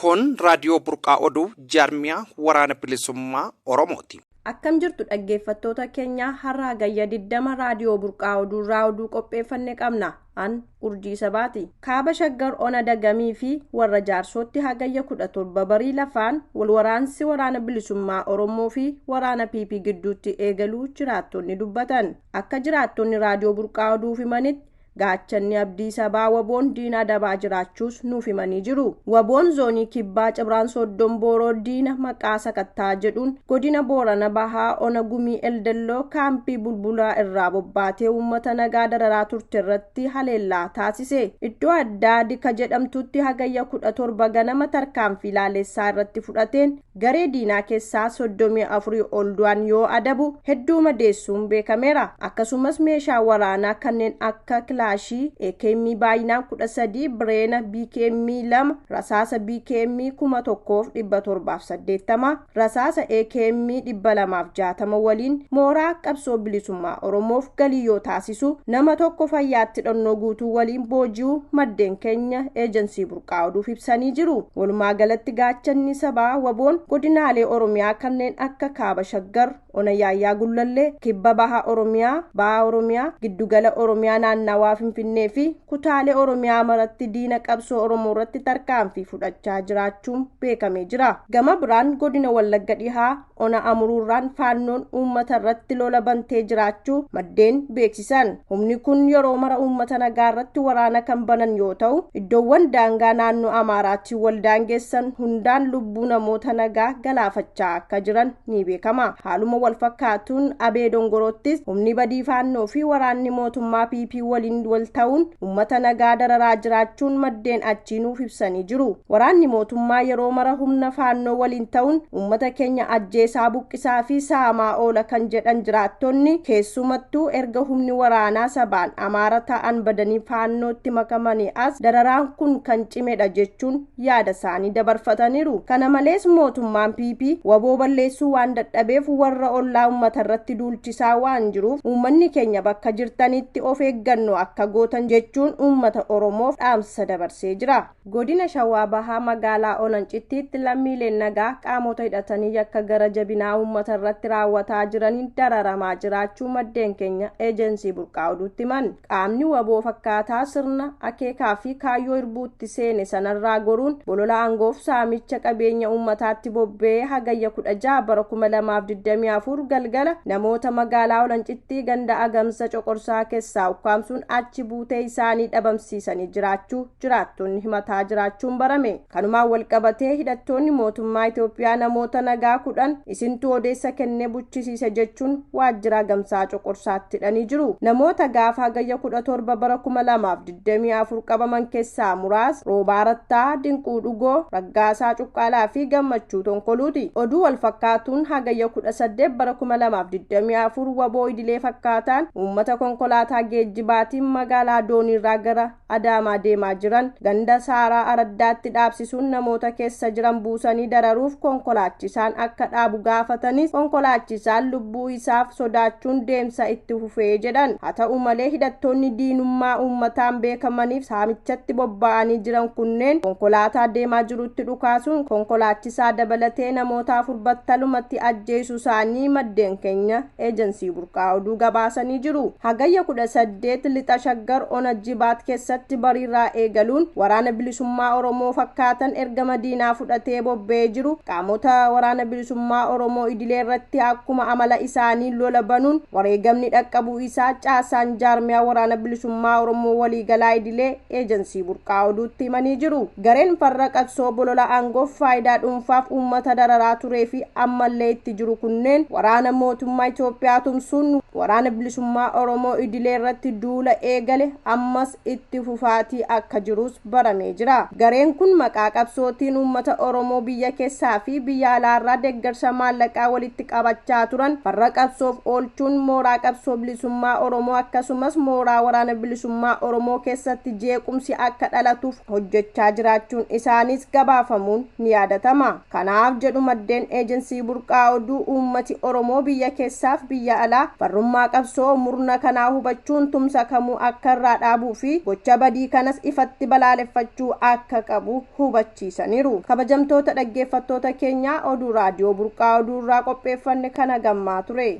Kun raadiyoo burqaa oduu jaarmiyaa waraana bilisummaa Oromooti. Akkam jirtu dhaggeeffattoota keenya har'a gayya 20 raadiyoo burqaa oduurraa oduu qopheeffanne qabna. An urjii sabaati. Kaaba shaggar ona dagamii fi warra jaarsootti hagayya 17 barii lafaan walwaraansi waraana bilisummaa Oromoo fi waraana PP gidduutti eegaluu jiraattonni dubbatan. Akka jiraattonni raadiyoo burqaa oduu himanitti gaachanni abdii sabaa waboon diina dabaa jiraachuus nuuf himanii jiru. Waboon zoonii kibbaa Cibraan Soddon Booroo diina maqaa sakattaa jedhuun godina Boorana Bahaa ona gumii Eldelloo kaampii bulbulaa irraa bobbaatee uummata nagaa dararaa turte irratti haleellaa taasise. Iddoo addaa dika jedhamtutti hagayya 17 ganama tarkaanfii laalessaa irratti fudhateen garee diinaa keessaa 34 ol du'an yoo adabu hedduu madeessuun beekameera. Akkasumas meeshaa waraanaa kanneen akka AKM baay'inaan 13 bireena BKM 2 rasaasa BKM 1780 rasaasa AKM 260 waliin mooraa qabsoo bilisummaa Oromoof galii yoo taasisu nama tokko fayyaatti dhannoo guutuu waliin booji'uu maddeen keenya eejensii burqaa oduuf ibsanii jiru. Walumaa galatti gaachanni sabaa waboon godinaalee Oromiyaa kanneen akka kaaba shaggar ona yaayyaa gullallee kibba baha Oromiyaa giddugala Oromiyaa naannawaa Finfinnee fi kutaalee Oromiyaa maratti diina qabsoo Oromoo irratti tarkaanfii fudhachaa jiraachuun beekamee jira. Gama biraan godina Wallagga dhihaa ona amuruurraan faannoon uummata irratti lola bantee jiraachuu maddeen beeksisan. Humni kun yeroo mara uummata nagaa irratti waraana kan banan yoo ta'u iddoowwan daangaa naannoo Amaaraatti waldaangeessan hundaan lubbuu namoota nagaa galaafachaa akka jiran ni beekama. Haaluma wal fakkaatuun Abee Dongorottis humni badii faannoo fi waraanni mootummaa PP waliin wal ta'uun uummata nagaa dararaa jiraachuun maddeen achii nuuf ibsanii jiru. Waraanni mootummaa yeroo mara humna faannoo waliin ta'uun uummata keenya ajjeesaa buqqisaa fi saamaa oola kan jedhan jiraattonni keessumattuu erga humni waraanaa sabaan Amaara ta'an badanii faannootti makamanii as dararaan kun kan cimedha jechuun yaada isaanii dabarfataniiru. Kana malees mootummaan PP waboo balleessuu waan dadhabeef warra ollaa uummata irratti duulchisaa waan jiruuf uummanni keenya bakka jirtanitti of eeggannoo akka gootan jechuun uummata Oromoof dhaamsa dabarsee jira. Godina Shawaa Bahaa magaalaa Olancittiitti lammiileen nagaa qaamota hidhatanii yakka gara jabinaa uummata irratti raawwataa jiraniin dararamaa jiraachuu maddeen keenya eejensii burqaa oduutti himan. Qaamni waboo fakkaataa sirna akeekaa fi kaayyoo irbuutti seene sanarraa goruun bolola aangoof saamicha qabeenya uummataatti bobba'ee hagayya 16 bara 2024 galgala namoota magaalaa Olancittii ganda Agamsa Coqorsaa keessaa ukkaamsuun achi buutee isaanii dhabamsiisanii jiraachuu jiraattonni himataa jiraachuun barame. Kanumaan walqabatee hidhattoonni mootummaa Itoophiyaa namoota nagaa 10 isintu odeessa kennee buchisiise jechuun waajjira Agamsaa Coqorsaatti hidhanii jiru. Namoota gaafa hagayya 17 bara 2024 qabaman keessaa muraas Roobaarattaa Dinquu Dhugoo, Raggaasaa Cuqqaalaa fi Gammachuu Tonkoluuti. Oduu wal fakkaatuun hagayya 18 bara 2024 waboo idilee fakkaataan uummata konkolaataa geejjibaatiin magaalaa Dooniirraa gara Adaamaa deemaa jiran ganda Saaraa Araddaatti dhaabsisuun namoota keessa jiran buusanii dararuuf konkolaachisaan akka dhaabu gaafatanis konkolaachisaan lubbuu isaaf sodaachuun deemsa itti fufee jedhan. Haa ta'u malee hidhattoonni diinummaa uummataan beekamaniif saamichatti bobba'anii jiran kunneen konkolaataa deemaa jirutti dhukaasuun konkolaachisaa dabalatee namoota 4 battalumatti ajjeesuu isaanii maddeen keenya eejensii burqaa oduu gabaasanii jiru. Hagayya 18 lixa shaggar ona Jibaat keessatti bariirraa eegaluun waraana bilisummaa Oromoo fakkaatan erga madiinaa fudhatee bobba'ee jiru qaamota waraana bilisummaa Oromoo idilee irratti akkuma amala isaanii lola banuun wareegamni dhaqqabuu isaa caasaan jaarmiyaa waraana bilisummaa Oromoo waliigalaa idilee eejensii burqaa oduutti himanii jiru. Gareen farra qabsoo bolola aangoof faayidaa dhuunfaaf uummata dararaa turee fi ammallee itti jiru kunneen waraana mootummaa Itoophiyaa tumsuun waraana bilisummaa Oromoo idilee irratti duula eegale ammas itti fufaatii akka jirus baramee jira. Gareen kun maqaa qabsootiin uummata Oromoo biyya keessaa fi biyya alaarraa deeggarsa maallaqaa walitti qabachaa turan farra qabsoof oolchuun mooraa qabsoo bilisummaa Oromoo akkasumas mooraa waraana bilisummaa Oromoo keessatti jeequmsi akka dhalatuuf hojjechaa jiraachuun isaanis gabaafamuun ni yaadatama. Kanaaf jedhu maddeen eejensii burqaa oduu uummati Oromoo biyya keessaaf biyya alaa farrummaa faallummaa qabsoo murna kanaa hubachuun tumsa kamuu akka irraa dhaabuu fi gocha badii kanas ifatti balaaleffachuu akka qabu hubachiisaniiru. Kabajamtoota dhaggeeffattoota keenya oduu raadiyoo burqaa oduu irraa qopheeffanne kana gammaa ture.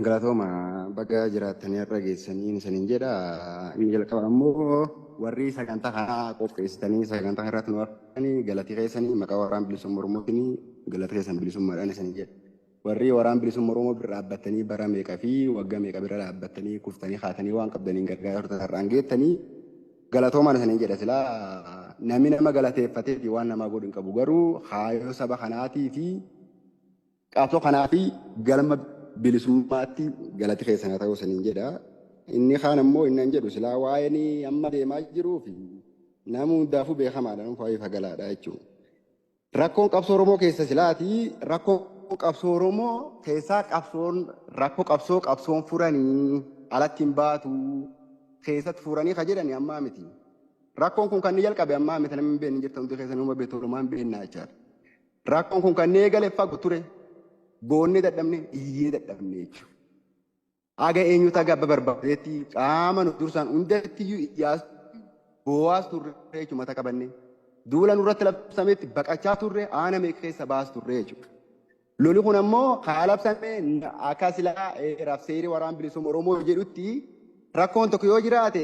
Galatoma baga jiraatanii har'a geessanii isaaniin jedha. Inni jalqaba ammoo warri sagantaa kana qopheessitanii sagantaa irratti nu arganii galatii keessanii maqaa waraana bilisummaa Oromootiin galatii keessan bilisummaadhaan isaanii jedha. Warri waraana bilisummaa Oromoo bira dhaabbatanii bara meeqa fi waggaa meeqa bira dhaabbatanii kuftanii haatanii waan qabdaniin gargaartota har'aan geettanii galatoomaan isaanii jedha. Silaa namni nama galateeffatee fi waan namaa godhu hin qabu garuu haayoo saba kanaatii fi qabsoo kanaa fi galma bilisummaatti galatii keessan ta'uu isaanii jedha. Inni kaan ammoo inni jedhu silaa waa'een amma deemaa jiruu fi nama hundaafuu beekamaadha waa'ee fagalaadha jechuudha. Rakkoon qabsoo Oromoo keessa silaati rakkoon qabsoo Oromoo keessaa qabsoon furanii alatti hin baatu keessatti furanii ka jedhani ammaa miti. Rakkoon kun kan ni jalqabe ammaa miti namni beekni jirta hundi keessa nama beektu Oromaan beeknaa jechaadha. Rakkoon kun kan ni eegale fagu ture. Boonni dadhabne iyyee dadhabne jechuudha. Aga eenyutu aga abba barbaadeetti qaama nu dursaan hundattiyyuu iyyaas boo'aas turre jechuudha mata qabanne. Duula nurratti labsameetti baqachaa turre aana meeqa keessa baas turre jechuudha. Loli kun ammoo haa labsamee akka silaa raabseerii waraana bilisummaa Oromoo jedhutti rakkoon tokko yoo jiraate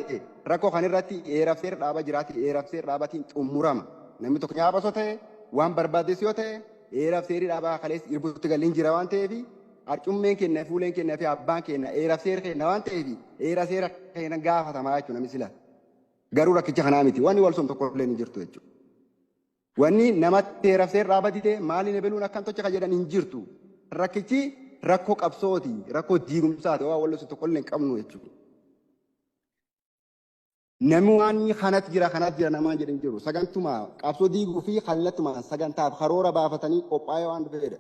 rakkoo kan irratti raabseer dhaaba jiraate raabseer dhaabatiin xumurama. Namni tokko nyaapa soo ta'e waan barbaadees yoo ta'e raabseerii dhaabaa kalees irbuutti galiin jira waan ta'eef arcummeen kenna fuuleen kenna fi abbaan kenna raabseer kenna waan ta'eef raabseera kenna gaafatamaa jechuudha namni sila. Garuu rakkicha kanaa miti wanni wal sun tokko illee hin jirtu jechuudha. Wanni namatti raabseer dhaabatite maaliin ebeluun akkan tocha ka jedhan hin jirtu. Rakkichi rakkoo qabsooti rakkoo diigumsaati waan wal sun tokko illee hin qabnu jechuudha. Namni waan kanatti jira namaan jedhan jiru sagantuma qabsoo diiguu fi kallattumaan sagantaaf karoora baafatanii qophaa'ee waan dhufeedha.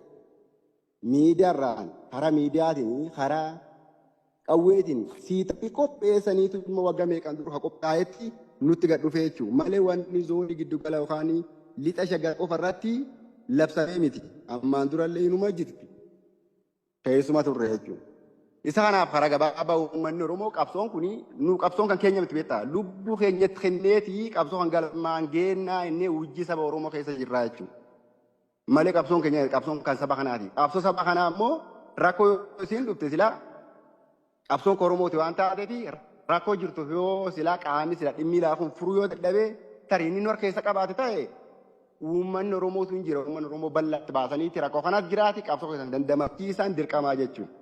Miidiyaarraan karaa miidiyaatiin karaa qawweetiin siixii qopheessaniitu immoo waggaa meeqaan dura qophaa'etti nutti gad dhufee jechuudha. Malee wanni zoonii giddu gala yookaan lixa shagar qofa irratti labsamee miti. Ammaan durallee inuma jirti. Keessuma turre jechuudha. Isa kanaaf karaa gabaabaa uummanni Oromoo qabsoon kuni nu qabsoon kan keenya miti beektaa. Lubbuu keenyatti kenneetii qabsoo kan galmaan geennaa inni hojii saba Oromoo keessa jirraa jechuudha. Malee qabsoon keenya qabsoon kan saba kanaati. Qabsoo saba kanaa immoo rakkoo isiin dhufte silaa qabsoon Oromooti waan taateef rakkoo jirtu yoo silaa qaamni silaa dhimmi laafuun furuu yoo dadhabee tarii inni nu keessa qabaate ta'e uummanni Oromootu hin jira. Uummanni Oromoo bal'atti baasaniiti rakkoo kanaas jiraati qabsoo keessan dandamachiisaan dirqamaa jechuudha.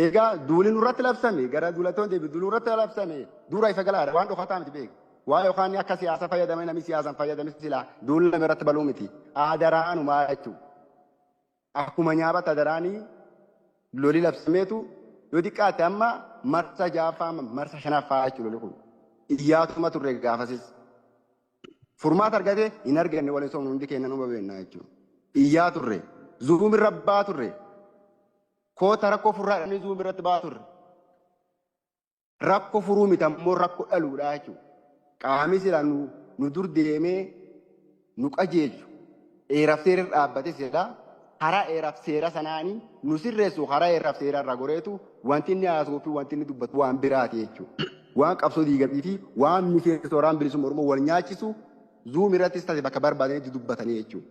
Egaa duuli nurratti labsame gara duulatoon deebi duuli nurratti labsame dura isa galaadha waan dhokataa miti beeku. Waa yookaan akka siyaasa fayyadame namni siyaasaan fayyadame silaa duuli nama irratti baluu miti. Adaraanumaa jechuudha. Akkuma nyaabata adaraanii loli labsameetu yoo xiqqaate amma marsa jaaffaa marsa shanaffaa jechuudha loli kun. Iyyaatuma turre gaafasis. Furmaata argate hin arganne waliin soomnu hundi keenya numa beeknaa jechuudha. Iyyaa turre zuumirra baa turre. Koota rakkoo furraadhaan zuumirratti baa turre. Rakkoo furuu miti ammoo rakkoo dhaluudha jechuudha. Qaamni silaa nu dur deemee nu qajeelchu. Eeraaf seera dhaabbate silaa karaa eeraaf seera sanaanii nu sirreessu karaa eeraaf seera irraa goreetu wanti inni haasa'uu fi wanti inni dubbatu waan biraati jechuudha. Waan qabsoo diigamii fi waan miseensa waraana bilisummaa Oromoo wal nyaachisu zuumirrattis ta'e bakka barbaadanitti dubbatanii jechuudha.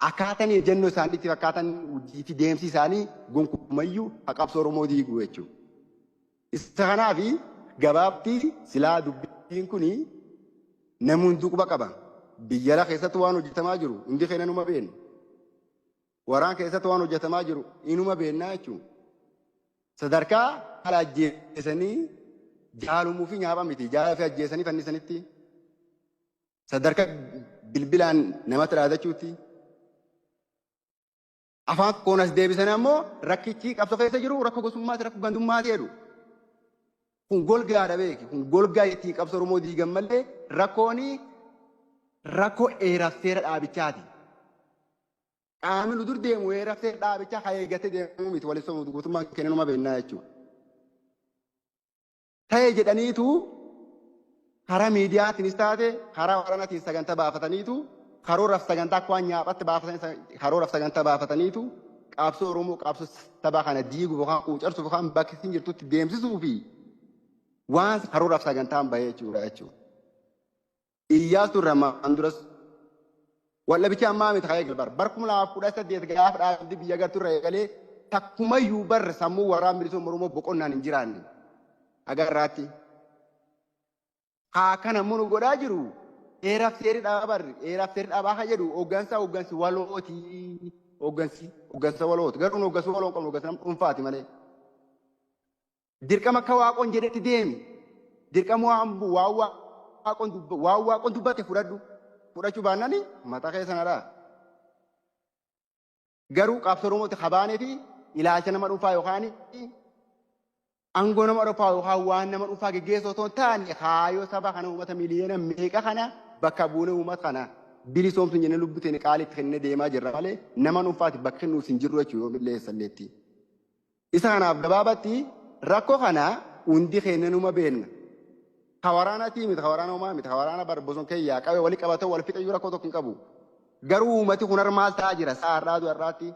Akkaataan ejjennoo isaaniitti akkaataan hojii fi deemsi isaanii gonkumayyuu qabsoo Oromoo diiguu jechuudha. Isa kanaaf gabaabtii silaa dubbiin kuni namni hunduu quba qaba. Biyya ala keessatti waan hojjetamaa jiru hundi keenya numa beekna. Waraan keessatti waan hojjetamaa jiru inuma beeknaa jechuudha. Sadarkaa haala ajjeesanii jaalumuu fi nyaapha miti. Jaalaa fi ajjeesanii fannisanitti. Sadarkaa bilbilaan namatti dhaadachuutti. Afaan koonas deebisanii ammoo rakkichi qabsoo keessa jiru rakkoo gosummaati rakkoo gandummaati jedhu. Kun golgaadha beeki. Kun golgaa ittiin qabsoo Oromoo diigan malee rakkoo eeraaf seera dhaabichaati. Qaamni nu dur deemu eeraaf seera dhaabichaa haa eeggatee deemuu miti waliin somuutu guutummaa keenya numa beeknaa jechuudha. Ta'ee jedhaniitu karaa miidiyaatiinis taate karaa waraanaatiin sagantaa baafataniitu karooraaf sagantaa akka waan nyaaphatti baafatanii karooraaf sagantaa baafataniitu qabsoo Oromoo qabsoo sabaa kana diiguuf yookaan quucarsuuf yookaan bakki isin jirtutti deemsisuu fi waan karooraaf sagantaan bahee jechuudha. Iyyaatu ramaan duras wallabichi ammaa miti ka'ee galbar barkuma 2018 gaafa dhaabbii biyya gartuu irra eegalee takkumayyuu barre sammuu waraana bilisummaa Oromoo boqonnaan hin jiraanne agarraatti. Haa kana munu godhaa jiru eeraaf seerri dhaabarri eeraaf seerri dhaabaa kan jedhu hooggansi walooti hooggansa walooti garuu hooggansa waloo qabnu hooggansa nama dhuunfaati malee. Dirqama akka waaqoon jedhetti deemi dirqama waan waaqoon dubbate fudhachuu baannani mataa keessanadha. Garuu qabsoo Oromooti habaanee fi ilaalcha nama dhuunfaa yookaan aangoo nama dhuunfaa yookaan waan nama dhuunfaa geggeessoo otoo hin taane haayoo saba kana uummata miliyoona meeqa kana bakka buunee uummata kana bilisoomsu jennee lubbuteen qaalitti kennee deemaa jirra malee nama dhuunfaati bakka nuus hin jirru jechuudha yoo milleessalleetti. Isa kanaaf gabaabatti rakkoo kana hundi keenya numa beekna. Hawaraanatii miti hawaraana uumaa miti hawaraana barbaason keeyyaa qabee walii qabatee wal fixayyuu rakkoo tokko hin qabu. Garuu uummati kun maal ta'aa jira sa'aarraa du'arraatti.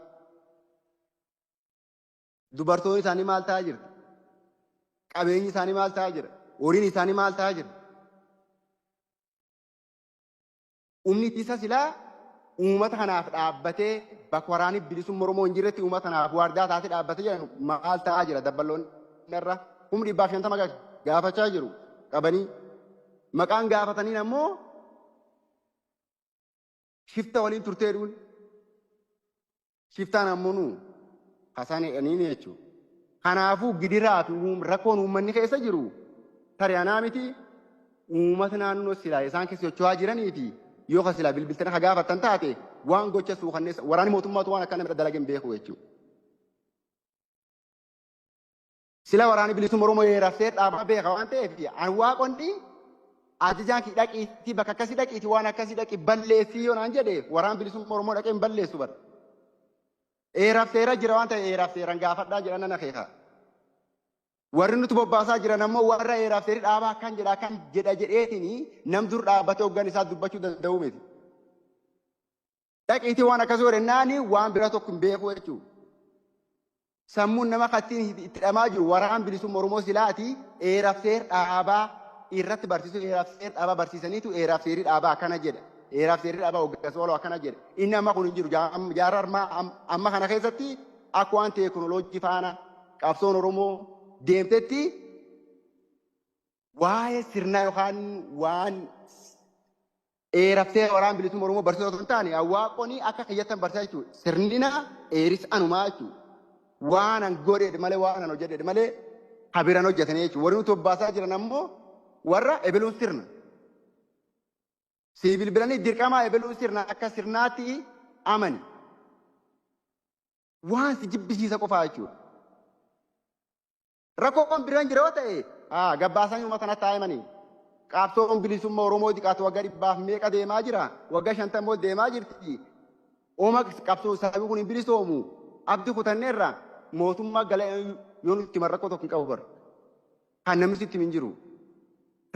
Dubartoonni isaanii maal ta'aa jirti? Qabeenyi isaanii maal ta'aa jira? Horiin isaanii maal ta'aa jira? Humni ittisa silaa uummata kanaaf dhaabbatee bakka waraanni bilisummaa Oromoo hin jirretti uummata kanaaf waardaa taatee dhaabbatee jiran maal ta'aa jira dabballoon irra humni 150 gaafachaa jiru qabanii maqaan gaafatanii ammoo shifta waliin turtee dhuun shiftaan ammoo nu hasaan jedhanii jechuudha. Kanaafuu gidiraa fi rakkoon uummanni keessa jiru tari'anaa miti uummata naannoo silaa isaan keessa socho'aa jiranii fi yoo ka silaa bilbiltanii ka gaafatan taate waan gocha suukanneessa waraanni mootummaatu waan akka namni dalageen beeku jechuudha. Sila waraanni bilisummaa Oromoo yeeraftee dhaabaa beeka waan ta'eef an waaqonni ajajaan kii dhaqiitti bakka akkasii dhaqiitti waan akkasii dhaqi balleessii yoo naan jedhe waraanni bilisummaa Oromoo dhaqee hin balleessu bara. Eeraaf seera jira waan ta'e eeraaf seeraan gaafadhaa jedhan nan akeeka. Warri nuti bobbaasaa jiran ammoo warra eeraaf seerri dhaabaa kan jedha jedheetini nam dur dhaabbatee hoggan isaa dubbachuu danda'u miti. Dhaqiitii waan akkasii godhannaani waan bira tokko hin beeku jechuudha. Sammuun nama kattiin itti dhamaa jiru waraan bilisummaa Oromoo silaati eeraaf seer dhaabaa irratti barsiisu eeraaf seer dhaabaa barsiisaniitu eeraaf seerri dhaabaa akkana jedha. Eeraaf seerri dhaabaa hoggansa waloo akkana jedha. Inni amma kun hin jiru jaarraa amma kana keessatti akka waan teekinooloojii faana qabsoon Oromoo deemtetti waa'ee sirnaa yookaan waan eeraaf seera waraan bilisummaa Oromoo barsiisuu osoo hin taane Waaqonni akka kiyyattan barsiisaa jechuudha. Sirnina eeris anumaa jechuudha. Waan an godheedha malee waan an hojjedheedha malee habiran hojjetanii jechuudha. Warri nuti bobbaasaa jiran ammoo warra ebeluun sirna. Si bilbilanii dirqamaa ebeluun sirna akka sirnaatti amani. Waan si jibbisiisa qofaa jechuudha. Rakkoon biraan jira yoo ta'e gabbaasanii uummata kanatti taa'imanii. Qabsoon bilisummaa Oromoo xiqqaatu waggaa 100 meeqa deemaa jira? Waggaa 50 deemaa jirti. Ooma qabsoo sababii kun hin bilisoomu. Abdii kutanneerra mootummaa galee yoo nuti rakkoo tokko hin qabu bara. Kan namni sitti hin jiru.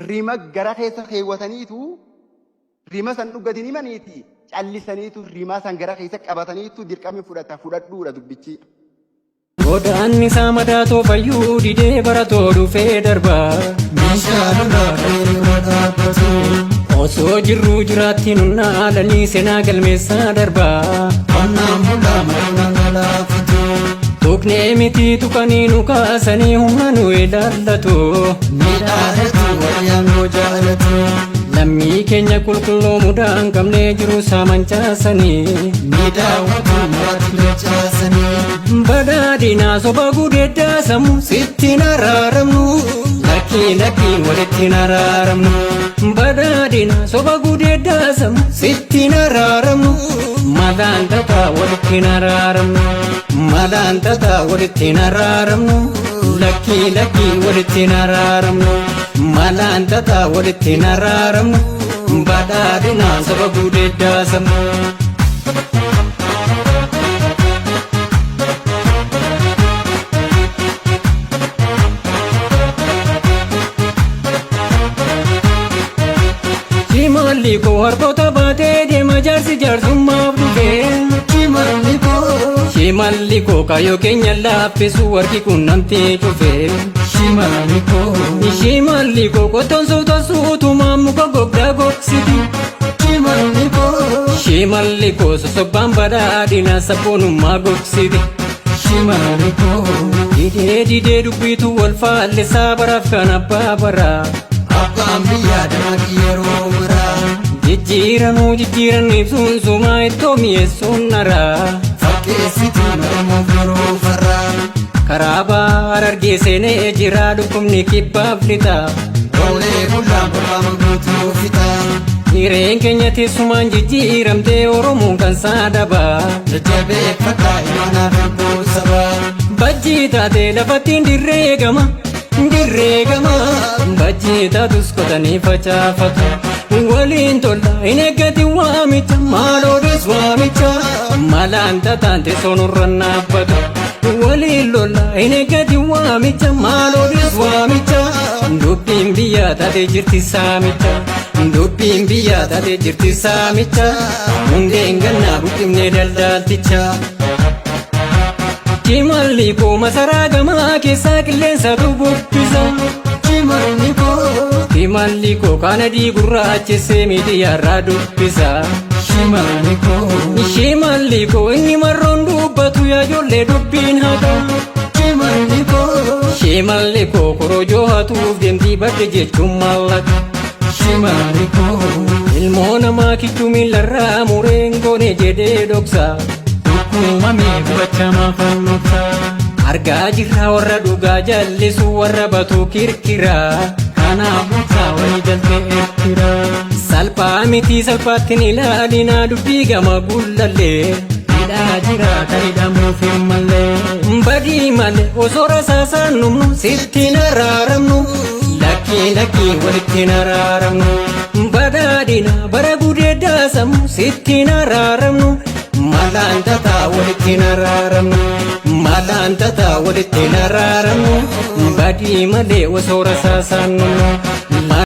Rima gara keessa keewwataniitu rima san dhugatanii maniiti callisaniitu rima san gara keessa qabataniitu dirqamni fudhadhuudha dubbichi. Godaanni isaa madaatoo fayyuu didee baratoo dhufee darbaa. Meeshaa lolaa fayyadama dhaabbatu. Osoo jirru jiraatti nunnaalanii seenaa galmeessaa darbaa. Qonnaan bulaa marunaan galaafatu. Tuqnee miti tuqanii nu kaasanii humna nu ilaallatu. Ni dhaadatu wayyaan nu jaalatu. Lammii keenya qulqulluu mudaan qabnee jiru saamancaasanii. Ni daawwatu muraatti dachaasanii. Badhaadhinaa soba gudeeddaa sammuu sitti naraaramnu. Lakkiin walitti naraaramnu. Badhaadhinaa soba gudeeddaa sammuu sitti naraaramnu. Malaan tataa walitti naraaramnu. Malaan tataa walitti naraaramnu. Lakkiin walitti naraaramnu. Malaan tataa walitti naraaramnu. Badhaadhinaa soba gudeeddaa sammuu. Shimalli koo harkoota baatee deema jaarsi jaarsummaaf dhufee. Shimalli koo kaayoo keenya laaffisu warqi qunnamtee cufee. Shimalli koo qottoon suutumaan muka gogdaa gogsiti. Shimalli koo sosobbaan badhaadhina sabboonummaa gogsiti. Didee dubbitu wal faallisaa baraaf kan abbaa baraa. Abbaan biyyaa daandii yeroo maraa. Jijjiiran ibsuun sumaa ittoo mi'eessuun naraa. Fakkeessituu Oromoo yeroo farraa. Karaa baar argee seenee jira dhukkubni kibbaaf lixaa. Oolee bullaan barbaama guutuu fixaa. Hireen keenya teessumaan jijjiiramtee Oromoon kan saadabaa. Jajjabeeffadhaa imaanaaf eebboo sabaa. Bajjii taatee lafattiin dirree gama. Bajjii taatus qotanii facaafatu. Waliin tola hin eeggati waamicha maaloonis waamicha. Malaan tataan teessoon irra naabbata. Waliin lola hin eeggati waamicha maaloonis waamicha. Dubbiin biyyaa taatee jirti saamicha. Dubbiin biyyaa taatee jirti saamicha. Hundeen gannaa buqqifnee daldaalticha. Shimalli koo masaraa gamaa keessaa qilleensaatu bubbisa. Shimalli koo kaanadii gurraachessee miidiyaarraa dubbisa. Shimalli koo inni marroon dubbatu yaa ijoollee dubbiin haqa. Shimalli koo korojoo hatuuf deemtii badde jechuun maallaqa. Ilmoo namaa kichuu miilarraa mureen goone jedhee dhoksa. Uumamee gubachamaa fannootaa. Argaa jirra warra dhugaa jallisu warra batuu kirkiraa. Kanaaf mucaa walii jaltee erkiraa. Salphaa miti salphaattiin ilaalinaa dubbii gama gullallee. Hidhaa jira kan hidhamuuf hin mallee. Badii malee osoo rasaasaan numnu sitti naraaramnu. Lakkiin walitti naraaramnu. Badhaadhina bara gudeeddaa sammuu sitti naraaramnu. malantata walitti naraaramu malantata walitti naraaramu badii malee osoo rasaasaannu